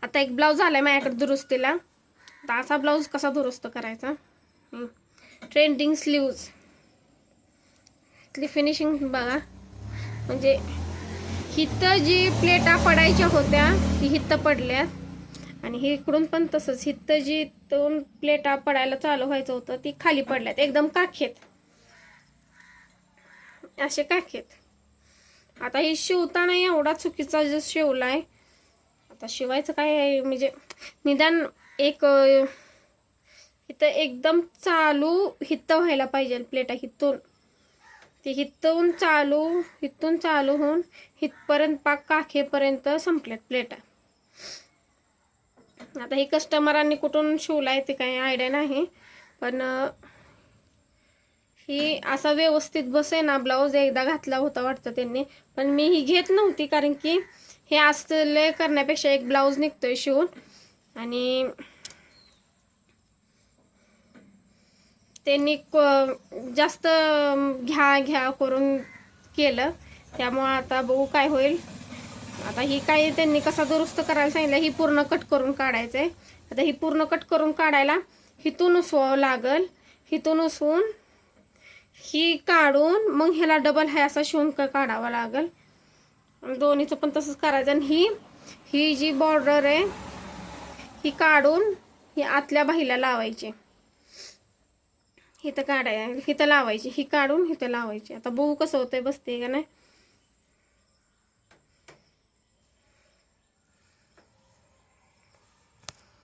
आता एक ब्लाऊज आलाय माझ्याकडे दुरुस्तीला. आता असा ब्लाऊज कसा दुरुस्त करायचा. ट्रेंडिंग स्लीव्ज इथली फिनिशिंग बघा. म्हणजे हिथं जी प्लेटा पडायच्या होत्या ती हिथं पडल्यात आणि हे इकडून पण तसंच. हिथं जी 2 प्लेटा पडायला चालू व्हायचं होतं ती खाली पडल्यात एकदम काखेत, असे काखेत. आता हे शिवताना एवढा चुकीचा जो शिवलाय. आता शिवायचं काय आहे म्हणजे निदान एक इथं एकदम चालू हिथं व्हायला पाहिजे प्लेटा. हिथून ती हिथून चालू होऊन हिथपर्यंत पाक काखेपर्यंत संपल्यात प्लेटा. आता ही कस्टमरांनी कुठून शिवलाय ते काही आयडिया नाही, पण ही असा व्यवस्थित बसे ना ब्लाऊज. एकदा घातला होता वाटतं त्यांनी, पण मी ही घेत नव्हती कारण की हे असले करण्यापेक्षा एक ब्लाऊज निघतोय शिवून आणि त्यांनी जास्त घ्या करून केलं. त्यामुळं आता बघू काय होईल. आता ही काय त्यांनी कसा दुरुस्त करायला सांगितलं. ही पूर्ण कट करून काढायचंय. आता ही पूर्ण कट करून काढायला हिथून उसवावं लागल. हिथून उसवून ही काढून मग ह्याला डबल हा असा शिवून काढावा लागल. दोन्हीचं पण तसंच करायचं. आणि ही जी बॉर्डर आहे ही काढून ही आतल्या बाहीला लावायची. हिथं लावायची. ही काढून हिथं लावायची. आता बघू कसं होतंय बसते का नाही.